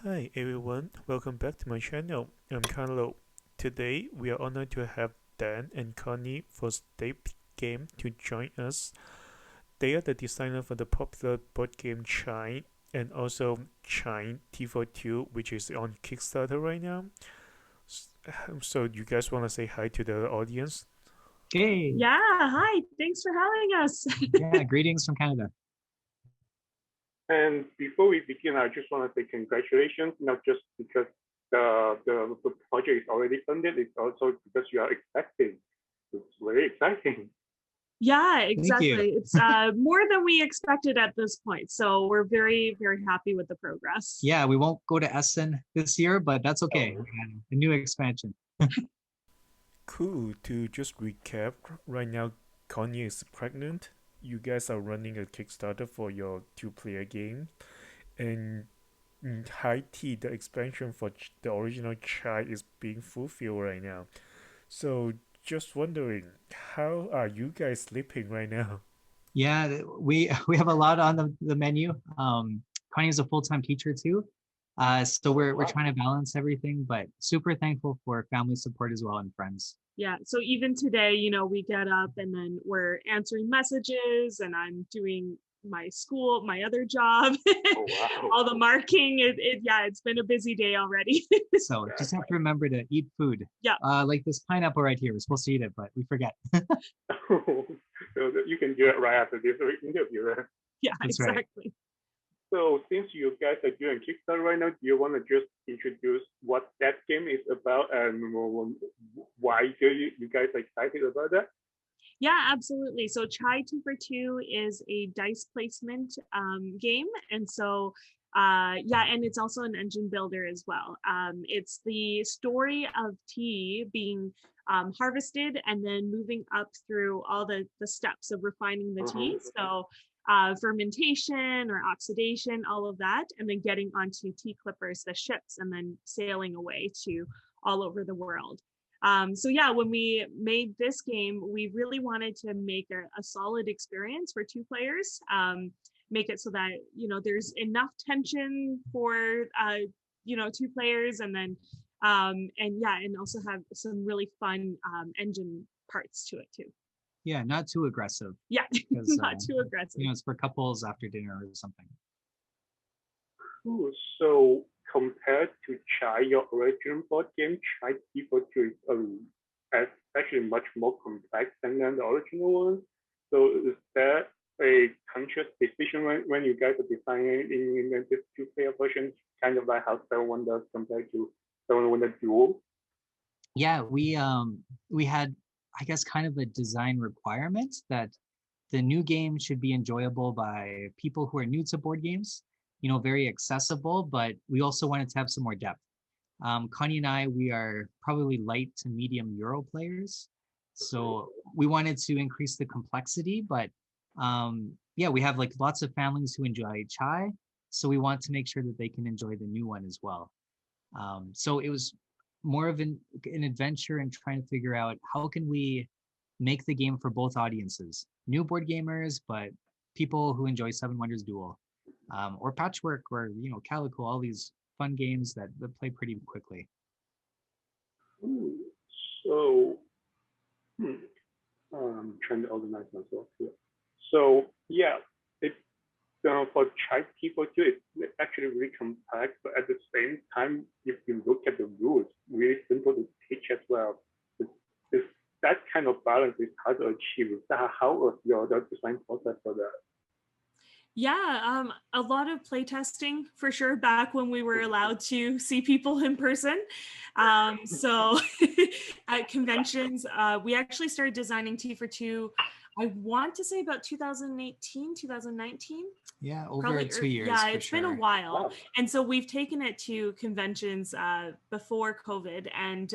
Hi everyone, welcome back to my channel. I'm Carlo. Today we are honored to have Dan and Connie for Step Game to join us. They are the designer for the popular board game Chai and also Chai T42, which is on Kickstarter right now. So you guys want to say hi to the audience? Hey, Yeah, hi. Thanks for having us. yeah, greetings from Canada. And before we begin, I just want to say congratulations, not just because the project is already funded, it's also because you are expecting. It's very exciting. Yeah, Thank exactly. you. It's more than we expected at this point. So we're very, very happy with the progress. Yeah, we won't go to Essen this year, but that's okay. Oh. A new expansion. Cool. To just recap, right now Connie is pregnant. You guys are running a Kickstarter for your two-player game, and High Tea, the expansion for the original Chai, is being fulfilled right now. So just wondering, how are you guys sleeping right now? Yeah, we have a lot on the menu. Connie is a full-time teacher too. So we're Wow. trying to balance everything, but super thankful for family support as well and friends. Yeah. So even today, we get up and then we're answering messages and I'm doing my school, my other job, Oh, wow. all the marking. It's been a busy day already. So just have to remember to eat food. Yeah. Like this pineapple right here. We're supposed to eat it, but we forget. So you can do it right after this interview. Right? Yeah, That's right. exactly. So since you guys are doing Kickstarter right now, do you want to just introduce what that game is about and why you guys are excited about that? Yeah, absolutely. So Chai 2 for 2 is a dice placement game. And so, and it's also an engine builder as well. It's the story of tea being harvested and then moving up through all the steps of refining the tea. So fermentation or oxidation, all of that, and then getting onto tea clippers, the ships, and then sailing away to all over the world. When we made this game, we really wanted to make a solid experience for two players, make it so that, there's enough tension for, two players and then, and also have some really fun engine parts to it too. Yeah, not too aggressive. Yeah, not too aggressive. It's for couples after dinner or something. Cool. So compared to Chai, your original board game, Chai T42 is actually much more complex than the original one. So is that a conscious decision when you guys are designing in this two-player version, kind of like how Seven Wonders compared to Seven Wonders Duel? Yeah, we had, I guess, kind of a design requirement that the new game should be enjoyable by people who are new to board games, very accessible, but we also wanted to have some more depth. Connie and I, we are probably light to medium Euro players. So we wanted to increase the complexity, but we have like lots of families who enjoy Chai. So we want to make sure that they can enjoy the new one as well. So it was more of an adventure in trying to figure out how can we make the game for both audiences, new board gamers, but people who enjoy Seven Wonders Duel, or Patchwork, or Calico, all these fun games that play pretty quickly. So, I'm trying to organize myself here. So yeah, it's for Chai T42, it's actually really complex, but at the same time, if you look at the rules, really simple to teach as well. It's that kind of balance is hard to achieve. How was your design process for that? Yeah, a lot of playtesting for sure back when we were allowed to see people in person. So at conventions, we actually started designing T for 2, I want to say about 2018, 2019. Yeah, over Probably, 2 years. Yeah, it's been a while. Wow. And so we've taken it to conventions before COVID, and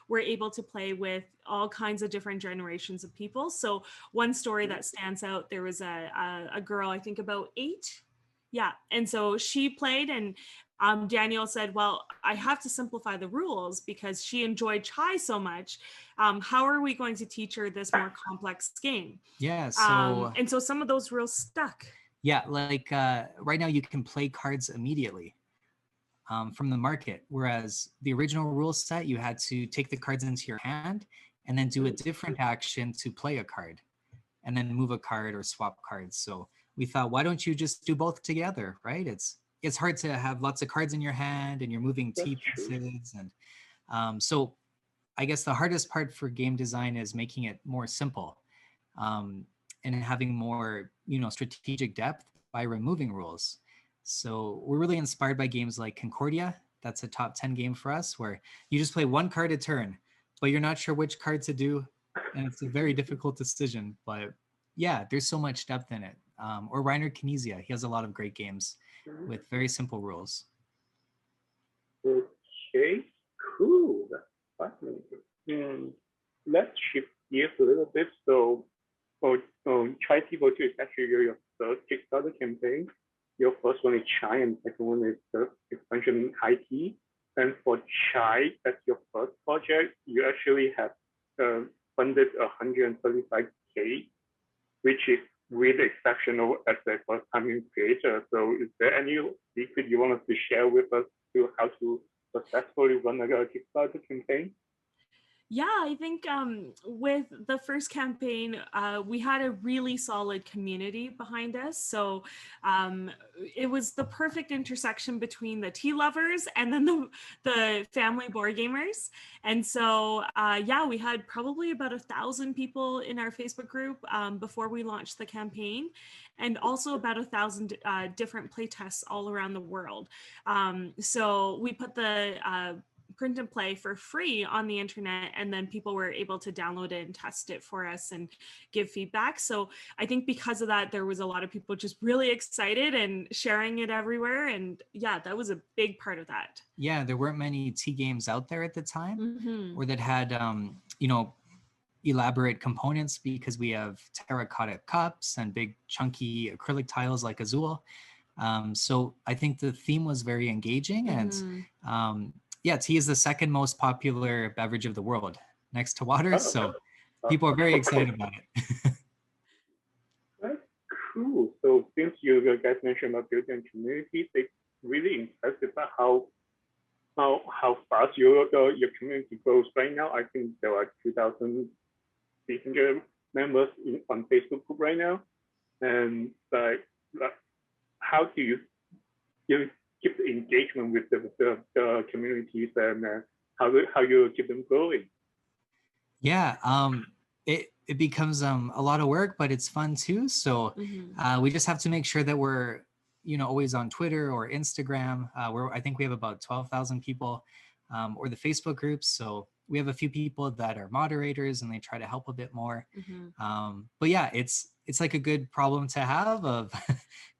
we're able to play with all kinds of different generations of people. So one story that stands out, there was a girl, I think about 8. Yeah. And so she played, and Daniel said, well, I have to simplify the rules because she enjoyed Chai so much. How are we going to teach her this more complex game? Yeah, so and so some of those rules stuck. yeah, like right now you can play cards immediately. from the market. Whereas the original rule set, you had to take the cards into your hand and then do a different action to play a card and then move a card or swap cards. So we thought, why don't you just do both together, right? It's hard to have lots of cards in your hand and you're moving T pieces. And so I guess the hardest part for game design is making it more simple and having more, strategic depth by removing rules. So we're really inspired by games like Concordia. That's a top 10 game for us, where you just play one card a turn, but you're not sure which card to do. And it's a very difficult decision, but yeah, there's so much depth in it. Or Reiner Knizia, he has a lot of great games with very simple rules. Okay, cool. That's fascinating. Let's shift gears a little bit. So, Chai People 2 is actually your third Kickstarter campaign. Your first one is Chai, and second one is the expansion High Tea. And for Chai, as your first project, you actually have funded 135K, which is really exceptional as a first-time creator. So, is there any secret you want us to share with us to how to successfully run a Kickstarter campaign? Yeah, I think with the first campaign, we had a really solid community behind us. So it was the perfect intersection between the tea lovers and then the family board gamers. And so, yeah, we had probably about 1,000 people in our Facebook group before we launched the campaign, and also about 1,000 different playtests all around the world. So we put the print and play for free on the internet, and then people were able to download it and test it for us and give feedback. So I think because of that, there was a lot of people just really excited and sharing it everywhere. And yeah, that was a big part of that. Yeah, there weren't many tea games out there at the time, or that had, elaborate components, because we have terracotta cups and big chunky acrylic tiles like Azul. So I think the theme was very engaging, and yeah, tea is the second most popular beverage of the world, next to water. So people are very excited about it. That's cool. So since you guys mentioned about building communities, it's really impressive how fast your community grows. Right now, I think there are 2,300 members on Facebook group right now. And how do you keep the engagement with the communities, and how you keep them growing? Yeah, it becomes a lot of work, but it's fun too. So we just have to make sure that we're always on Twitter or Instagram, where I think we have about 12,000 people, or the Facebook groups. So we have a few people that are moderators and they try to help a bit more. But yeah, it's like a good problem to have, of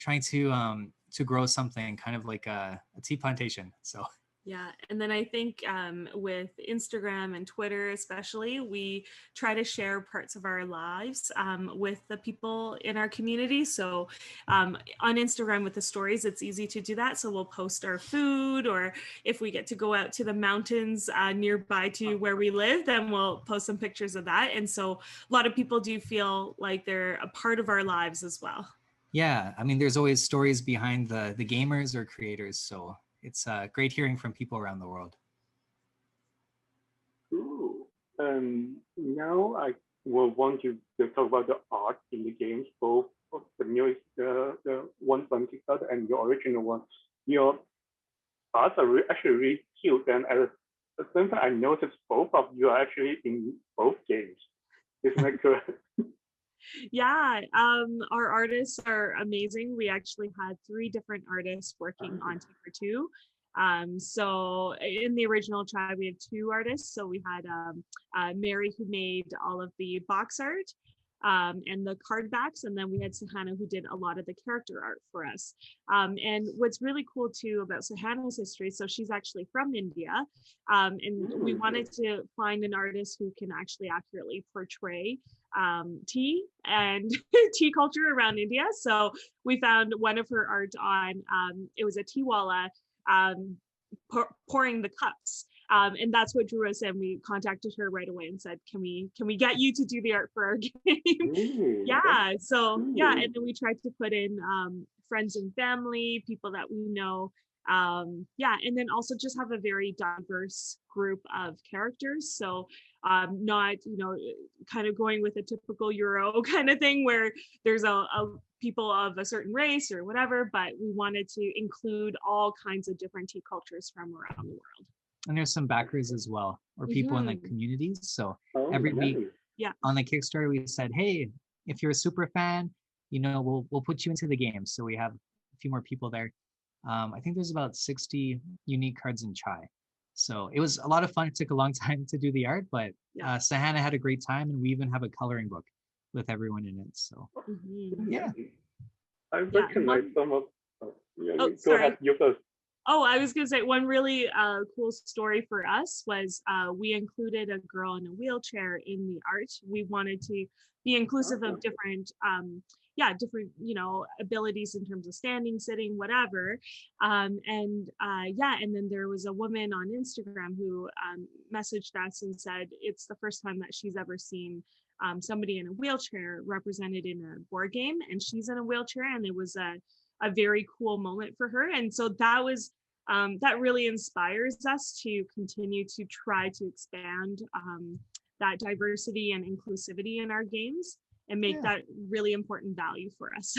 trying to grow something kind of like a tea plantation. So yeah, and then I think with Instagram and Twitter especially, we try to share parts of our lives with the people in our community. So on Instagram with the stories, it's easy to do that. So we'll post our food, or if we get to go out to the mountains nearby to where we live, then we'll post some pictures of that. And so a lot of people do feel like they're a part of our lives as well. Yeah, I mean, there's always stories behind the gamers or creators. So it's great hearing from people around the world. Cool. Now I will want you to talk about the art in the games, both of the newest, the one from Kickstarter and your original one. Your arts are actually really cute, and at the same time, I noticed both of you are actually in both games. Isn't that correct? Yeah, our artists are amazing. We actually had 3 different artists working on Tea for 2. So in the original Chai, we had 2 artists. So we had Mary, who made all of the box art and the card backs, and then we had Sahana, who did a lot of the character art for us. And what's really cool too about Sahana's history, so she's actually from India, and we wanted to find an artist who can actually accurately portray tea and tea culture around India. So we found one of her art on, it was a tea walla pouring the cups. And that's what drew us in. We contacted her right away and said, can we get you to do the art for our game? Yeah. So yeah. And then we tried to put in friends and family, people that we know, Yeah, and then also just have a very diverse group of characters. So not, kind of going with a typical Euro kind of thing where there's a people of a certain race or whatever, but we wanted to include all kinds of different tea cultures from around the world. And there's some backers as well, or people in the communities. So every week on the Kickstarter, we said, hey, if you're a super fan, we'll put you into the game. So we have a few more people there. I think there's about 60 unique cards in Chai. So it was a lot of fun. It took a long time to do the art, but Sahana had a great time, and we even have a coloring book with everyone in it. So yeah. I recognize some of. Go sorry. ahead, you first. Oh, I was going to say one really cool story for us was we included a girl in a wheelchair in the art. We wanted to be inclusive of different, different, abilities in terms of standing, sitting, whatever. And then there was a woman on Instagram who messaged us and said it's the first time that she's ever seen somebody in a wheelchair represented in a board game, and she's in a wheelchair, and it was a very cool moment for her. And so that was that really inspires us to continue to try to expand that diversity and inclusivity in our games and make that really important value for us.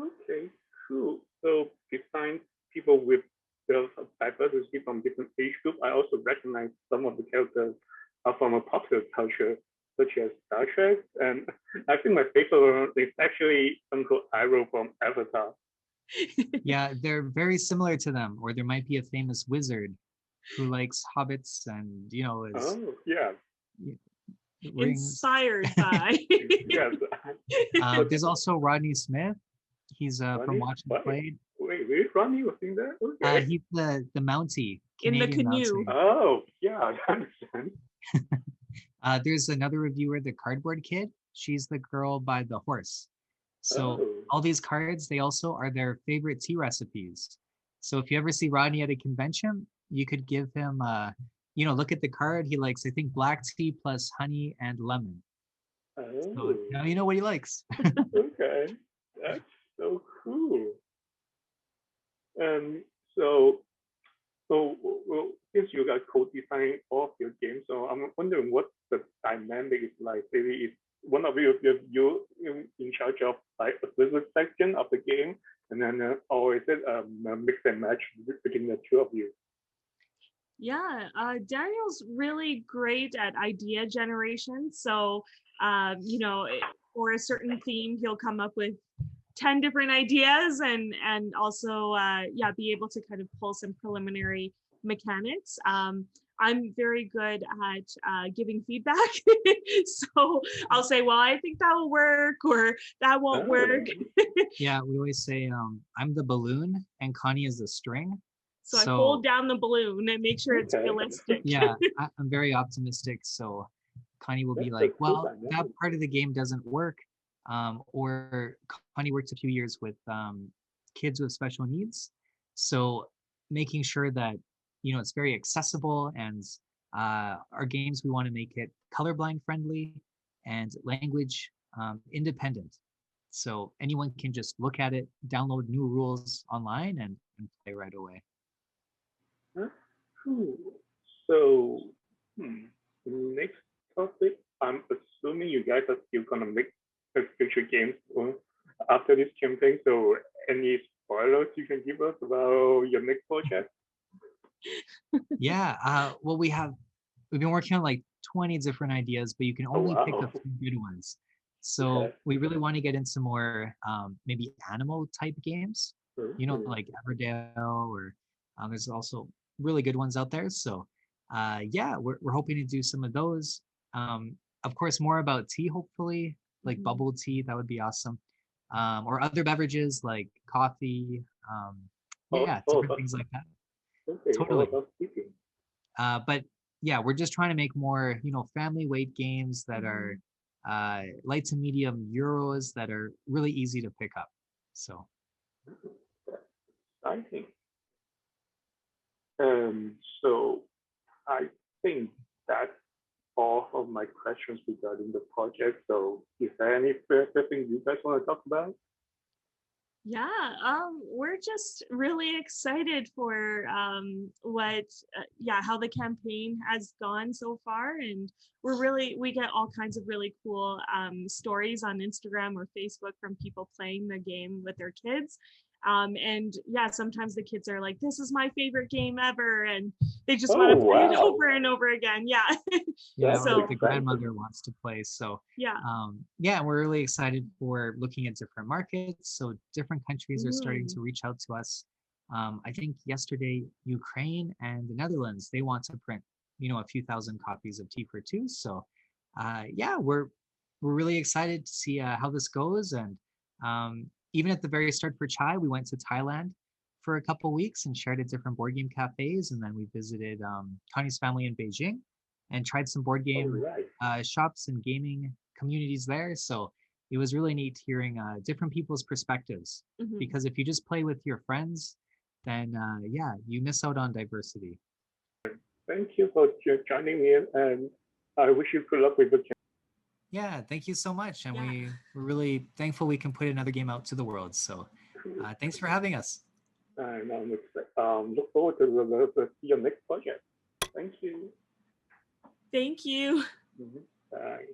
Okay, cool. So besides people with the diversity from different age groups, I also recognize some of the characters are from a popular culture, such as Star Trek. And I think my favorite one is actually Uncle Iroh from Avatar. Yeah, they're very similar to them, or there might be a famous wizard who likes hobbits and is inspired by. Yes. There's also Rodney Smith. He's from Watch and Play. Wait, Rodney was in there? Okay. He's the Mountie. In the canoe. Mountie. Oh, yeah, I understand. There's another reviewer, the Cardboard Kid. She's the girl by the horse. So all these cards, they also are their favorite tea recipes. So if you ever see Rodney at a convention, you could give him, look at the card. He likes, I think, black tea plus honey and lemon. So now you know what he likes. Okay, that's so cool. So since you guys co-design all of your games, so I'm wondering what the dynamic is like. Maybe if one of you in charge of like a business section of the game, and then or is it a mix and match between the two of you? Yeah, Daniel's really great at idea generation. So, for a certain theme, he'll come up with 10 different ideas and also, be able to kind of pull some preliminary mechanics. I'm very good at giving feedback. So I'll say, well, I think that will work, or that won't work. Yeah, we always say, I'm the balloon and Connie is the string. So I hold down the balloon and make sure it's realistic. Yeah, I'm very optimistic. So Connie will be like, well, that part of the game doesn't work. Or Connie worked a few years with kids with special needs. So making sure that, it's very accessible, and our games, we want to make it colorblind friendly and language independent. So anyone can just look at it, download new rules online and play right away. Cool. So next topic, I'm assuming you guys are still gonna make future games after this campaign. So any spoilers you can give us about your next project? Yeah, well, we've been working on like 20 different ideas, but you can only pick a few good ones. So we really want to get into more maybe animal type games, like Everdale, or there's also really good ones out there. So we're hoping to do some of those. Of course, more about tea, hopefully, like bubble tea. That would be awesome. Or other beverages like coffee. Different things like that. Okay, totally. But yeah, we're just trying to make more, family weight games that are light to medium euros that are really easy to pick up. So I think so I think that's all of my questions regarding the project. So is there any further thing you guys want to talk about? Yeah, we're just really excited for how the campaign has gone so far, and we get all kinds of really cool stories on Instagram or Facebook from people playing the game with their kids. And yeah, sometimes the kids are like, "This is my favorite game ever," and they just want to play it over and over again. Yeah. Yeah, So or the grandmother wants to play. So yeah. Yeah, we're really excited for looking at different markets. So different countries are starting to reach out to us. I think yesterday, Ukraine and the Netherlands, they want to print, a few thousand copies of T for Two. So yeah, we're really excited to see how this goes. And even at the very start for Chai, we went to Thailand for a couple weeks and shared at different board game cafes. And then we visited Connie's family in Beijing and tried some board game shops and gaming communities there. So it was really neat hearing different people's perspectives, because if you just play with your friends, then yeah, you miss out on diversity. Thank you for joining me, and I wish you good luck with the campaign. Yeah, thank you so much. And we're really thankful we can put another game out to the world. So thanks for having us. And look forward to your next project. Thank you. Thank you. Bye.